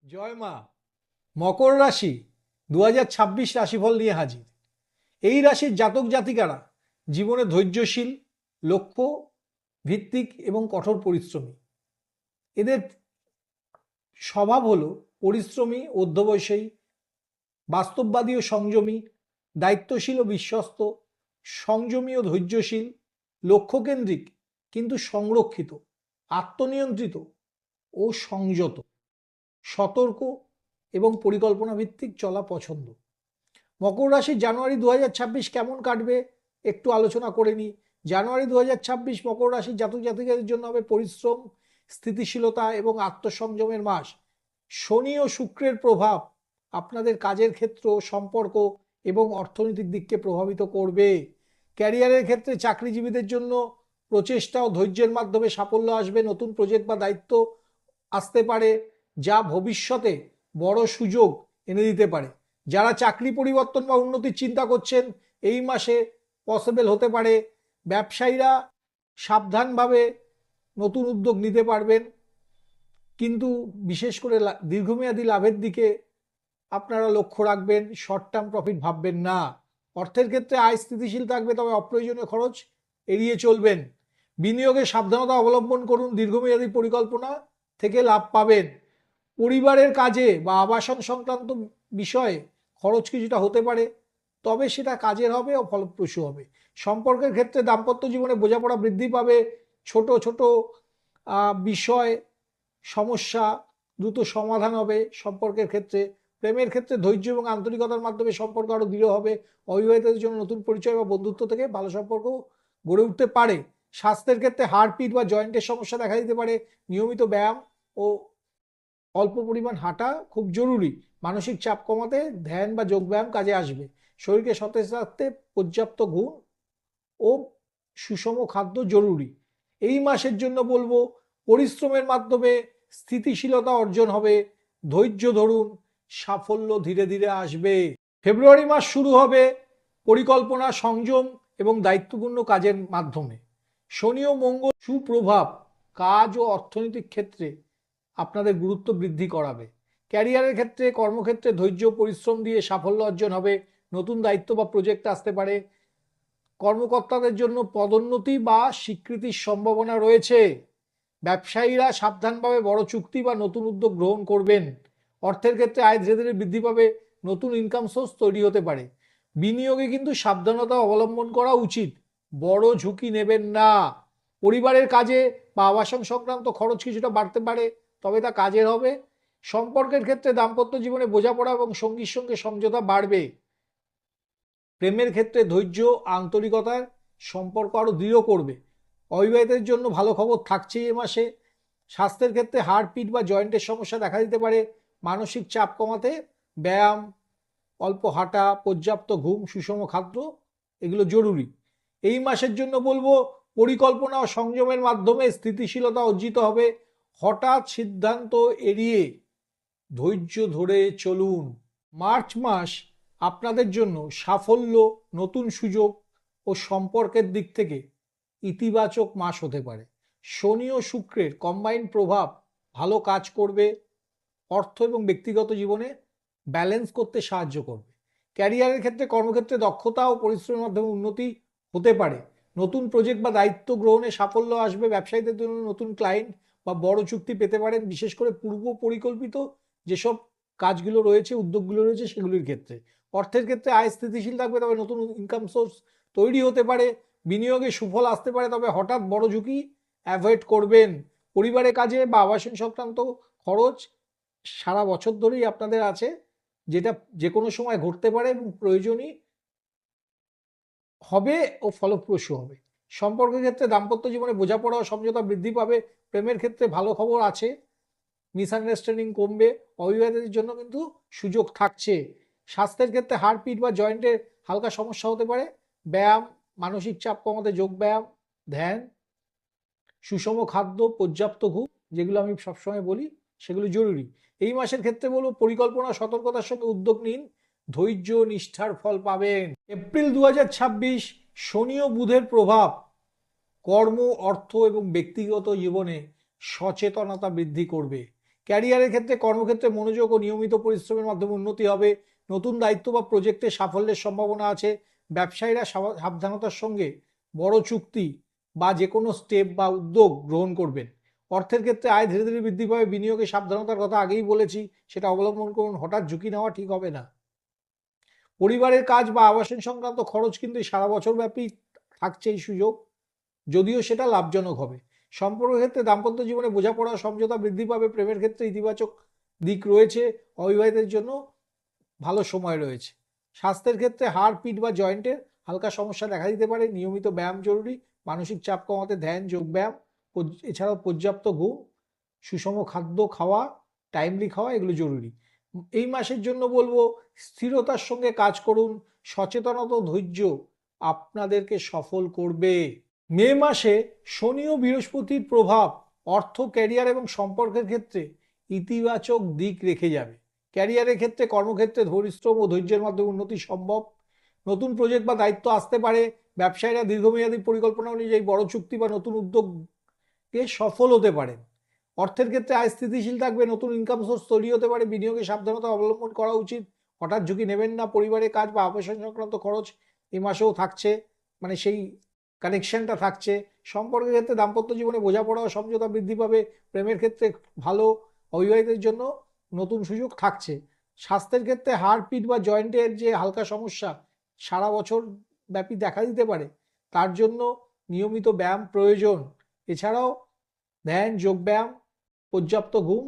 জয় মা। মকর রাশি 2026 রাশিফল নিয়ে হাজির। এই রাশির জাতক জাতিকারা জীবনে ধৈর্যশীল, লক্ষ্য ভিত্তিক এবং কঠোর পরিশ্রমী। এদের স্বভাব হলো পরিশ্রমী, অধ্যবসায়ী, বাস্তববাদী ও সংযমী, দায়িত্বশীল ও বিশ্বস্ত, সংযমী ও ধৈর্যশীল, লক্ষ্যকেন্দ্রিক কিন্তু সংরক্ষিত, আত্মনিয়ন্ত্রিত ও সংযত, সতর্ক এবং পরিকল্পনা ভিত্তিক চলা পছন্দ। মকর রাশির জানুয়ারি 2026 কেমন কাটবে একটু আলোচনা করে নিই। জানুয়ারি 2026 মকর রাশির জাতক জাতিকাদের জন্য হবে পরিশ্রম, স্থিতিশীলতা এবং আত্মসংযমের মাস। শনি ও শুক্রের প্রভাব আপনাদের কাজের ক্ষেত্র, সম্পর্ক এবং অর্থনৈতিক দিককে প্রভাবিত করবে। ক্যারিয়ারের ক্ষেত্রে চাকরিজীবীদের জন্য প্রচেষ্টা ও ধৈর্যের মাধ্যমে সাফল্য আসবে। নতুন প্রজেক্ট বা দায়িত্ব আসতে পারে, যা ভবিষ্যতে বড় সুযোগ এনে দিতে পারে। যারা চাকরি পরিবর্তন বা উন্নতির চিন্তা করছেন, এই মাসে পসিবল হতে পারে। ব্যবসায়ীরা সাবধানভাবে নতুন উদ্যোগ নিতে পারবেন, কিন্তু বিশেষ করে দীর্ঘমেয়াদী লাভের দিকে আপনারা লক্ষ্য রাখবেন, শর্ট টার্ম প্রফিট ভাববেন না। অর্থের ক্ষেত্রে আয় স্থিতিশীল থাকবে, তবে অপ্রয়োজনীয় খরচ এড়িয়ে চলবেন। বিনিয়োগে সাবধানতা অবলম্বন করুন, দীর্ঘমেয়াদী পরিকল্পনা থেকে লাভ পাবেন। পরিবারের কাজে বা আবাসন সংক্রান্ত বিষয়ে খরচ কিছুটা হতে পারে, তবে সেটা কাজের হবে ও ফলপ্রসূ হবে। সম্পর্কের ক্ষেত্রে দাম্পত্য জীবনে বোঝাপড়া বৃদ্ধি পাবে। ছোট ছোট বিষয়, সমস্যা দ্রুত সমাধান হবে সম্পর্কের ক্ষেত্রে। প্রেমের ক্ষেত্রে ধৈর্য এবং আন্তরিকতার মাধ্যমে সম্পর্ক আরও দৃঢ় হবে। অবিবাহিতদের জন্য নতুন পরিচয় বা বন্ধুত্ব থেকে ভালো সম্পর্ক গড়ে উঠতে পারে। স্বাস্থ্যের ক্ষেত্রে হাড়, পিঠ বা জয়েন্টের সমস্যা দেখা দিতে পারে। নিয়মিত ব্যায়াম ও অল্প পরিমাণ হাঁটা খুব জরুরি। মানসিক চাপ কমাতে ধ্যান বা যোগব্যায়াম কাজে আসবে। শরীরকে সতেজ রাখতে পর্যাপ্ত ঘুম ও সুষম খাদ্য জরুরি। এই মাসের জন্য বলবো, পরিশ্রমের মাধ্যমে স্থিতিশীলতা অর্জন হবে। ধৈর্য ধরুন, সাফল্য ধীরে ধীরে আসবে। ফেব্রুয়ারি মাস শুরু হবে পরিকল্পনা, সংযম এবং দায়িত্বপূর্ণ কাজের মাধ্যমে। শনি ও মঙ্গল সুপ্রভাব কাজ ও অর্থনৈতিক ক্ষেত্রে আপনাদের গুরুত্ব বৃদ্ধি করাবে। ক্যারিয়ারের ক্ষেত্রে, কর্মক্ষেত্রে ধৈর্য পরিশ্রম দিয়ে সাফল্য অর্জন হবে। নতুন দায়িত্ব বা প্রজেক্ট আসতে পারে। কর্মকর্তাদের জন্য পদোন্নতি বা স্বীকৃতির সম্ভাবনা রয়েছে। ব্যবসায়ীরা সাবধানভাবে বড় চুক্তি বা নতুন উদ্যোগ গ্রহণ করবেন। অর্থের ক্ষেত্রে আয় ধীরে ধীরে বৃদ্ধি পাবে, নতুন ইনকাম সোর্স তৈরি হতে পারে। বিনিয়োগে কিন্তু সাবধানতা অবলম্বন করা উচিত, বড় ঝুঁকি নেবেন না। পরিবারের কাজে বা আবাসন সংক্রান্ত খরচ কিছুটা বাড়তে পারে, তবে তা কাজের হবে। সম্পর্কের ক্ষেত্রে দাম্পত্য জীবনে বোঝাপড়া এবং সঙ্গীর সঙ্গে সমঝোতা বাড়বে। প্রেমের ক্ষেত্রে ধৈর্য, আন্তরিকতার সম্পর্ক আরো দৃঢ় করবে। অবিবাহিতের জন্য ভালো খবর থাকছেই এ মাসে। স্বাস্থ্যের ক্ষেত্রে হাড়, পিঠ বা জয়েন্টের সমস্যা দেখা দিতে পারে। মানসিক চাপ কমাতে ব্যায়াম, অল্প হাঁটা, পর্যাপ্ত ঘুম, সুষম খাদ্য এগুলো জরুরি। এই মাসের জন্য বলবো, পরিকল্পনা ও সংযমের মাধ্যমে স্থিতিশীলতা অর্জিত হবে। হঠাৎ সিদ্ধান্ত এড়িয়ে ধৈর্য ধরে চলুন। মার্চ মাস আপনাদের জন্য সাফল্য, নতুন সুযোগ ও সম্পর্কের দিক থেকে ইতিবাচক মাস হতে পারে। শনি ও শুক্রের কম্বাইন্ড প্রভাব ভালো কাজ করবে, অর্থ এবং ব্যক্তিগত জীবনে ব্যালেন্স করতে সাহায্য করবে। ক্যারিয়ারের ক্ষেত্রে, কর্মক্ষেত্রে দক্ষতা ও পরিশ্রমের মাধ্যমে উন্নতি হতে পারে। নতুন প্রজেক্ট বা দায়িত্ব গ্রহণে সাফল্য আসবে। ব্যবসায়ীদের জন্য নতুন ক্লায়েন্ট বা বড় চুক্তি পেতে পারেন, বিশেষ করে পূর্ব পরিকল্পিত যেসব কাজগুলো রয়েছে, উদ্যোগগুলো রয়েছে সেগুলির ক্ষেত্রে। অর্থের ক্ষেত্রে আয় স্থিতিশীল থাকবে, তবে নতুন ইনকাম সোর্স তৈরি হতে পারে। বিনিয়োগে সুফল আসতে পারে, তবে হঠাৎ বড় ঝুঁকি অ্যাভয়েড করবেন। পরিবারের কাজে বা আবাসন সংক্রান্ত খরচ সারা বছর ধরেই আপনাদের আছে, যেটা যে কোনো সময় ঘটতে পারে এবং প্রয়োজনই হবে ও ফলপ্রসূ হবে। সম্পর্কের ক্ষেত্রে দাম্পত্য জীবনে বোঝাপড়া ও সমঝোতা বৃদ্ধি পাবে। প্রেমের ক্ষেত্রে ভালো খবর আছে, মিসআন্ডারস্ট্যান্ডিং কমবে। অবিবাহিতদের জন্য কিন্তু সুযোগ থাকছে। স্বাস্থ্যের ক্ষেত্রে হাড়, পিঠ বা জয়েন্টের হালকা সমস্যা হতে পারে। ব্যায়াম, মানসিক চাপ কমাতে যোগ ব্যায়াম, ধ্যান, সুষম খাদ্য, পর্যাপ্ত ঘুম, যেগুলো আমি সবসময় বলি সেগুলো জরুরি। এই মাসের ক্ষেত্রে বলবো, পরিকল্পনা সতর্কতার সঙ্গে উদ্যোগ নিন, ধৈর্য নিষ্ঠার ফল পাবেন। এপ্রিল 2026 শনি ও বুধের প্রভাব কর্ম, অর্থ এবং ব্যক্তিগত জীবনে সচেতনতা বৃদ্ধি করবে। ক্যারিয়ারের ক্ষেত্রে কর্মক্ষেত্রে মনোযোগ ও নিয়মিত পরিশ্রমের মাধ্যমে উন্নতি হবে। নতুন দায়িত্ব বা প্রজেক্টে সাফল্যের সম্ভাবনা আছে। ব্যবসায়ীরা সাবধানতার সঙ্গে বড় চুক্তি বা যে কোনো স্টেপ বা উদ্যোগ গ্রহণ করবেন। অর্থের ক্ষেত্রে আয় ধীরে ধীরে বৃদ্ধি পাবে। বিনিয়োগে সাবধানতার কথা আগেই বলেছি, সেটা অবলম্বন করুন। হঠাৎ ঝুঁকি নেওয়া ঠিক হবে না। পরিবারের কাজ বা আবাসন সংক্রান্ত খরচ কিন্তু সারা বছর ব্যাপী থাকছে এই সুযোগ, যদিও সেটা লাভজনক হবে। সম্পর্কের ক্ষেত্রে দাম্পত্য জীবনে বোঝাপড়া সমঝোতা বৃদ্ধি পাবে। প্রেমের ক্ষেত্রে ইতিবাচক দিক রয়েছে। অবিবাহিতের জন্য ভালো সময় রয়েছে। স্বাস্থ্যের ক্ষেত্রে হাড় পিঠ বা জয়েন্টের হালকা সমস্যা দেখা দিতে পারে। নিয়মিত ব্যায়াম জরুরি। মানসিক চাপ কমাতে ধ্যান, যোগব্যায়াম, এছাড়াও পর্যাপ্ত ঘুম, সুষম খাদ্য খাওয়া, টাইমলি খাওয়া এগুলো জরুরি। এই মাসের জন্য বলবো স্থিরতার সঙ্গে কাজ করুন। সচেতনতা ও ধৈর্য আপনাদেরকে সফল করবে। মে মাসে শনি ও বৃহস্পতির প্রভাব অর্থ, ক্যারিয়ার এবং সম্পর্কের ক্ষেত্রে ইতিবাচক দিক রেখে যাবে। ক্যারিয়ারের ক্ষেত্রে কর্মক্ষেত্রে পরিশ্রম ও ধৈর্যের মাধ্যমে উন্নতি সম্ভব। নতুন প্রজেক্ট বা দায়িত্ব আসতে পারে। ব্যবসায়ীরা দীর্ঘমেয়াদী পরিকল্পনা অনুযায়ী বড় চুক্তি বা নতুন উদ্যোগে সফল হতে পারেন। অর্থের ক্ষেত্রে আয় স্থিতিশীল থাকবে। নতুন ইনকাম সোর্স তৈরি হতে পারে। বিনিয়োগে সাবধানতা অবলম্বন করা উচিত। হঠাৎ ঝুঁকি নেবেন না। পরিবারের কাজ বা আবাসন সংক্রান্ত খরচ এই মাসেও থাকছে, মানে সেই কানেকশনটা থাকছে। সম্পর্কের ক্ষেত্রে দাম্পত্য জীবনে বোঝাপড়া ও সমঝোতা বৃদ্ধি পাবে। প্রেমের ক্ষেত্রে ভালো। অবিবাহিতের জন্য নতুন সুযোগ থাকছে। স্বাস্থ্যের ক্ষেত্রে হাড় পিঠ বা জয়েন্টের যে হালকা সমস্যা সারা বছর ব্যাপী দেখা দিতে পারে, তার জন্য নিয়মিত ব্যায়াম প্রয়োজন। এছাড়াও ধ্যান, যোগব্যায়াম, পর্যাপ্ত ঘুম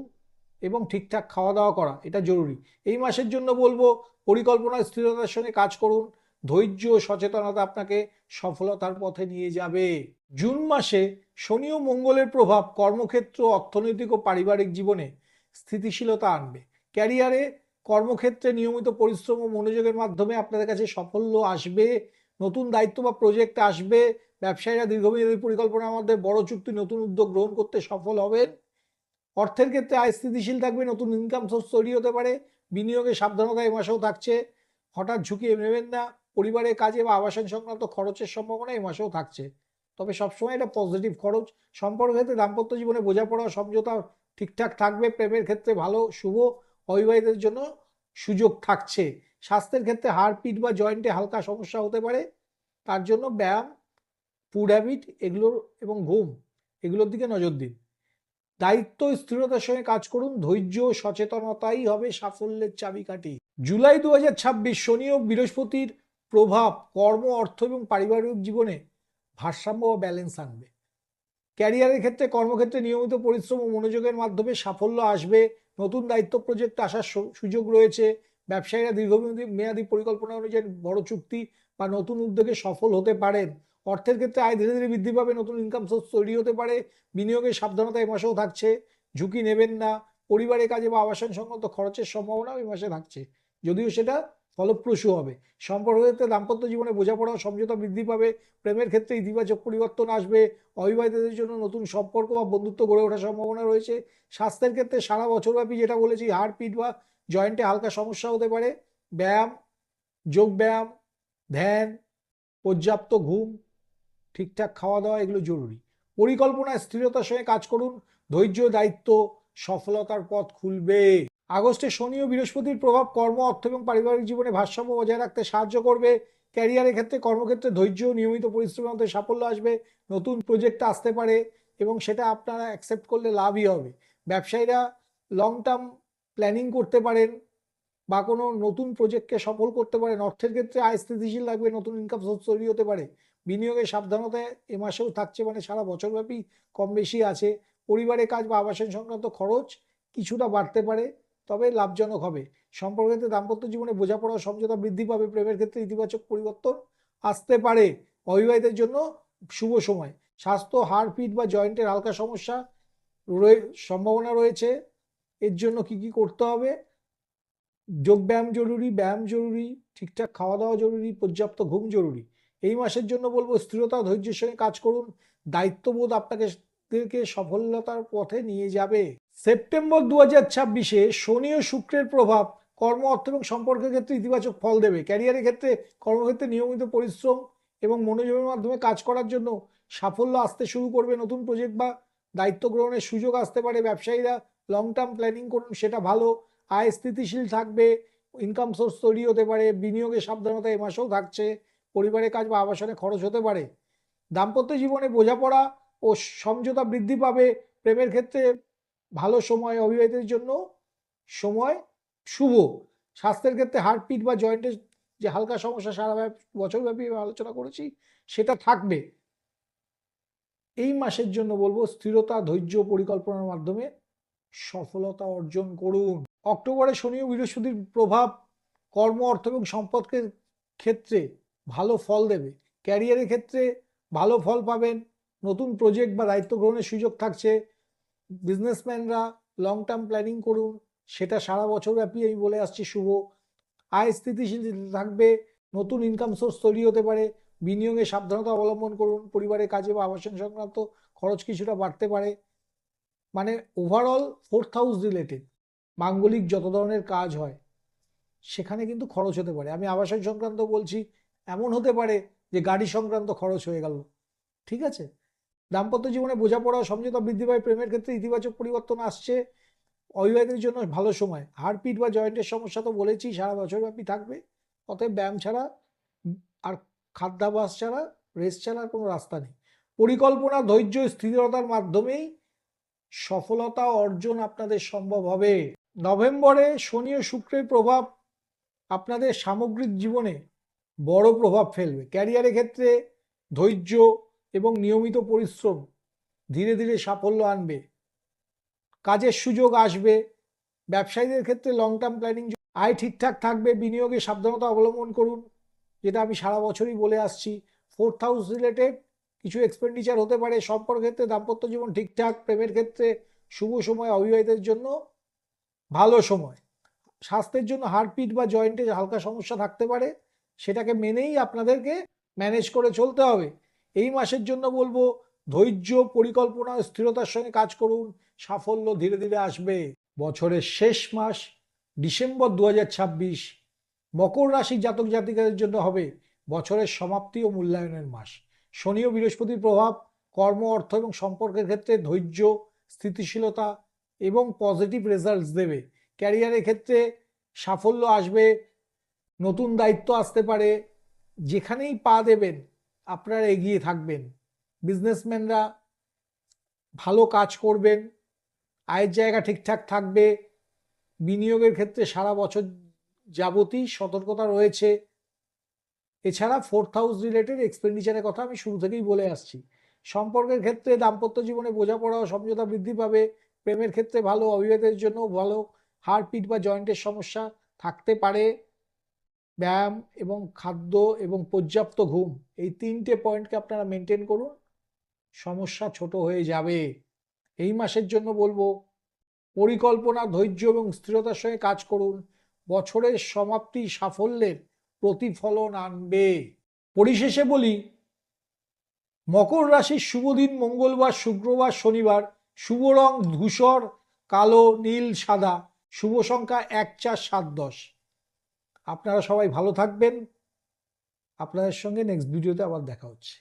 এবং ঠিকঠাক খাওয়া দাওয়া করা এটা জরুরি। এই মাসের জন্য বলবো পরিকল্পনা স্থিরতার সঙ্গে কাজ করুন। ধৈর্য ও সচেতনতা আপনাকে সফলতার পথে নিয়ে যাবে। জুন মাসে শনি ও মঙ্গলের প্রভাব কর্মক্ষেত্র, অর্থনৈতিক ও পারিবারিক জীবনে স্থিতিশীলতা আনবে। ক্যারিয়ারে কর্মক্ষেত্রে নিয়মিত পরিশ্রম ও মনোযোগের মাধ্যমে আপনাদের কাছে সাফল্য আসবে। নতুন দায়িত্ব বা প্রজেক্ট আসবে। ব্যবসায়ীরা দীর্ঘমেয়াদী পরিকল্পনার মধ্যে বড় চুক্তি, নতুন উদ্যোগ গ্রহণ করতে সফল হবেন। অর্থের ক্ষেত্রে আয় স্থিতিশীল থাকবে। নতুন ইনকাম সোর্স তৈরি হতে পারে। বিনিয়োগে সাবধানতা এই মাসেও থাকছে। হঠাৎ ঝুঁকি নেবেন না। পরিবারের কাজে বা আবাসন সংক্রান্ত খরচের সম্ভাবনা এই মাসেও থাকছে, তবে সবসময় এটা পজিটিভ খরচ। সম্পর্কের ক্ষেত্রে দাম্পত্য জীবনে বোঝাপড়া সমঝোতা ঠিকঠাক থাকবে। প্রেমের ক্ষেত্রে ভালো, শুভ। অবিবাহিতের জন্য সুযোগ থাকছে। স্বাস্থ্যের ক্ষেত্রে হাড় পিঠ বা জয়েন্টে হালকা সমস্যা হতে পারে, তার জন্য ব্যায়াম, ফুড হ্যাবিট এগুলোর এবং ঘুম এগুলোর দিকে নজর দিন। দায়িত্ব স্থিরতার সঙ্গে কাজ করুন। ধৈর্য ও সচেতনতাই হবে সাফল্যের চাবিকাঠি। জুলাই 2026 শনি ও বৃহস্পতির প্রভাব কর্ম, অর্থ এবং পারিবারিক জীবনে ভারসাম্য ও ব্যালেন্স আনবে। ক্যারিয়ারের ক্ষেত্রে কর্মক্ষেত্রে নিয়মিত পরিশ্রম ও মনোযোগের মাধ্যমে সাফল্য আসবে। নতুন দায়িত্ব প্রজেক্ট আসার সুযোগ রয়েছে। ব্যবসায়ীরা দীর্ঘমেয়াদী পরিকল্পনা অনুযায়ী বড় চুক্তি বা নতুন উদ্যোগে সফল হতে পারেন। অর্থের ক্ষেত্রে আয় ধীরে ধীরে বৃদ্ধি পাবে। নতুন ইনকাম সোর্স তৈরি হতে পারে। বিনিয়োগের সাবধানতা এই মাসেও থাকছে। ঝুঁকি নেবেন না। পরিবারের কাজে বা আবাসন সংক্রান্ত খরচের সম্ভাবনাও এই মাসে থাকছে, যদিও সেটা ফলপ্রসূ হবে। সম্পর্কের ক্ষেত্রে দাম্পত্য জীবনে বোঝাপড়া ও সমঝোতা বৃদ্ধি পাবে। প্রেমের ক্ষেত্রে ইতিবাচক পরিবর্তন আসবে। অবিবাহিতদের জন্য নতুন সম্পর্ক বা বন্ধুত্ব গড়ে ওঠার সম্ভাবনা রয়েছে। স্বাস্থ্যের ক্ষেত্রে সারা বছরব্যাপী যেটা বলেছি, হাড় পিঠ বা জয়েন্টে হালকা সমস্যা হতে পারে। ব্যায়াম, যোগব্যায়াম, ধ্যান, পর্যাপ্ত ঘুম, ঠিকঠাক খাওয়া দাওয়া এগুলো জরুরি। পরিকল্পনা স্থিরতার সঙ্গে কাজ করুন। ধৈর্য, দায়িত্ব সফলতার পথ খুলবে। আগস্টে শনি ও বৃহস্পতির প্রভাব কর্ম, অর্থ এবং পারিবারিক জীবনে ভারসাম্য বজায় রাখতে সাহায্য করবে। ক্যারিয়ারের ক্ষেত্রে কর্মক্ষেত্রে ধৈর্য ও নিয়মিত পরিশ্রমের মধ্যে সাফল্য আসবে। নতুন প্রজেক্ট আসতে পারে এবং সেটা আপনারা অ্যাকসেপ্ট করলে লাভই হবে। ব্যবসায়ীরা লং টার্ম প্ল্যানিং করতে পারেন বা কোনো নতুন প্রজেক্টকে সফল করতে পারেন। অর্থের ক্ষেত্রে আয় স্থিতিশীল লাগবে। নতুন ইনকাম সোর্স তৈরি হতে পারে। বিনিয়োগের সাবধানতা এ মাসেও থাকছে, মানে সারা বছরব্যাপী কম বেশি আছে। পরিবারের কাজ বা আবাসন সংক্রান্ত খরচ কিছুটা বাড়তে পারে, তবে লাভজনক হবে। সম্পর্কের ক্ষেত্রে দাম্পত্য জীবনে বোঝাপড়া ও সমঝোতা বৃদ্ধি পাবে। প্রেমের ক্ষেত্রে ইতিবাচক পরিবর্তন আসতে পারে। অবিবাহিতের জন্য শুভ সময়। স্বাস্থ্য, হাড় পিঠ বা জয়েন্টের হালকা সমস্যা সম্ভাবনা রয়েছে। এর জন্য কি কি করতে হবে? যোগব্যায়াম জরুরি, ব্যায়াম জরুরি, ঠিকঠাক খাওয়া দাওয়া জরুরি, পর্যাপ্ত ঘুম জরুরি। এই মাসের জন্য বলবো স্থিরতা, ধৈর্যের সঙ্গে কাজ করুন। দায়িত্ববোধ আপনাকে সফলতার পথে নিয়ে যাবে। সেপ্টেম্বর 2026-এ শনি ও শুক্রের প্রভাব কর্ম, অর্থ এবং সম্পর্কের ক্ষেত্রে ইতিবাচক ফল দেবে। ক্যারিয়ারের ক্ষেত্রে কর্মক্ষেত্রে নিয়মিত পরিশ্রম এবং মনোযোগের মাধ্যমে কাজ করার জন্য সাফল্য আসতে শুরু করবে। নতুন প্রজেক্ট বা দায়িত্ব গ্রহণের সুযোগ আসতে পারে। ব্যবসায়ীরা লং টার্ম প্ল্যানিং করুন, সেটা ভালো। আয় স্থিতিশীল থাকবে, ইনকাম সোর্স তৈরি হতে পারে। বিনিয়োগে সাবধানতা এ মাসেও থাকছে। পরিবারের কাজ বা আবাসনে খরচ হতে পারে। দাম্পত্য জীবনে বোঝাপড়া ও সমঝোতা বৃদ্ধি পাবে। প্রেমের ক্ষেত্রে ভালো সময়, অবিবাহিতদের জন্য সময় শুভ। স্বাস্থ্যের ক্ষেত্রে হার্টপিট বা জয়েন্টের যে হালকা সমস্যা সারা বছরব্যাপী আলোচনা করেছি সেটা থাকবে। এই মাসের জন্য বলবো স্থিরতা, ধৈর্য, পরিকল্পনার মাধ্যমে সফলতা অর্জন করুন। অক্টোবরে শনি ও বৃহস্পতির প্রভাব কর্ম, অর্থ এবং সম্পদের ক্ষেত্রে ভালো ফল দেবে। ক্যারিয়ারের ক্ষেত্রে ভালো ফল পাবেন। নতুন প্রজেক্ট বা দায়িত্ব গ্রহণের সুযোগ থাকছে। বিজনেসম্যানরা লং টার্ম প্ল্যানিং করুন, সেটা সারা বছর ব্যাপী আমি বলে আসছি শুভ। আয় স্থিতিশীল থাকবে, নতুন ইনকাম সোর্স তৈরি হতে পারে। বিনিয়োগে সাবধানতা অবলম্বন করুন। পরিবারের কাজে বা আবাসন সংক্রান্ত খরচ কিছুটা বাড়তে পারে। মানে ওভারঅল 4th হাউস রিলেটেড মাঙ্গলিক যত ধরনের কাজ হয় সেখানে কিন্তু খরচ হতে পারে। আমি আবাসন সংক্রান্ত বলছি, এমন হতে পারে যে গাড়ি সংক্রান্ত খরচ হয়ে গেল। ঠিক আছে। দাম্পত্য জীবনে বোঝাপড়া ও সমঝোতা বৃদ্ধি পায়। প্রেমের ক্ষেত্রে ইতিবাচক পরিবর্তন আসছে। অবিবাহিতদের জন্য ভালো সময়। হাড়পিট বা জয়েন্টের সমস্যা তো বলেছি সারা বছরব্যাপী থাকবে। অতএব ব্যায়াম ছাড়া আর খাদ্যাভ্যাস ছাড়া, রেস্ট ছাড়া আর কোনো রাস্তা নেই। পরিকল্পনা, ধৈর্য, স্থিরতার মাধ্যমেই সফলতা অর্জন আপনাদের সম্ভব হবে। নভেম্বরে শনি ও শুক্রের প্রভাব আপনাদের সামগ্রিক জীবনে বড় প্রভাব ফেলবে। ক্যারিয়ারের ক্ষেত্রে ধৈর্য এবং নিয়মিত পরিশ্রম ধীরে ধীরে সাফল্য আনবে। কাজের সুযোগ আসবে। ব্যবসায়ীদের ক্ষেত্রে লং টার্ম প্ল্যানিং, আয় ঠিকঠাক থাকবে। বিনিয়োগে সাবধানতা অবলম্বন করুন, যেটা আমি সারা বছরই বলে আসছি। 4th হাউস রিলেটেড কিছু এক্সপেন্ডিচার হতে পারে। সম্পর্কের ক্ষেত্রে দাম্পত্য জীবন ঠিকঠাক। প্রেমের ক্ষেত্রে শুভ সময়, অবিবাহিতের জন্য ভালো সময়। স্বাস্থ্যের জন্য হার্টপিট বা জয়েন্টে হালকা সমস্যা থাকতে পারে, সেটাকে মেনেই আপনাদেরকে ম্যানেজ করে চলতে হবে। এই মাসের জন্য বলবো ধৈর্য, পরিকল্পনা ও স্থিরতার সঙ্গে কাজ করুন, সাফল্য ধীরে ধীরে আসবে। বছরের শেষ মাস ডিসেম্বর 2026 মকর রাশি জাতক জাতিকাদের জন্য হবে বছরের সমাপ্তি ও মূল্যায়নের মাস। শনি ও বৃহস্পতির প্রভাব কর্ম, অর্থ এবং সম্পর্কের ক্ষেত্রে ধৈর্য, স্থিতিশীলতা এবং পজিটিভ রেজাল্টস দেবে। ক্যারিয়ারের ক্ষেত্রে সাফল্য আসবে, নতুন দায়িত্ব আসতে পারে। যেখানেই পা দেবেন আপনারা এগিয়ে থাকবেন। বিজনেসম্যানরা ভালো কাজ করবেন, আয়ের জায়গা ঠিকঠাক থাকবে। বিনিয়োগের ক্ষেত্রে সারা বছর যাবতীয় সতর্কতা রয়েছে। এছাড়া 4th হাউস রিলেটেড এক্সপেন্ডিচারের কথা আমি শুরু থেকেই বলে আসছি। সম্পর্কের ক্ষেত্রে দাম্পত্য জীবনে বোঝাপড়া ও সমঝোতা বৃদ্ধি পাবে। প্রেমের ক্ষেত্রে ভালো, অবিবাহিতদের জন্য ভালো। হাড়পিট বা জয়েন্টের সমস্যা থাকতে পারে। ব্যায়াম এবং খাদ্য এবং পর্যাপ্ত ঘুম, এই 3টে পয়েন্টকে আপনারা মেনটেন করুন, সমস্যা ছোট হয়ে যাবে। এই মাসের জন্য বলবো পরিকল্পনা, ধৈর্য এবং স্থিরতার সঙ্গে কাজ করুন। বছরের সমাপ্তি সাফল্যের প্রতিফলন আনবে। পরিশেষে বলি, মকর রাশির শুভ দিন মঙ্গলবার, শুক্রবার, শনিবার। শুভ রং ধূসর, কালো, নীল, সাদা। শুভ সংখ্যা 1, 4, 7, 10। আপনারা সবাই ভালো থাকবেন। আপনাদের সঙ্গে নেক্সট ভিডিওতে আবার দেখা হচ্ছে।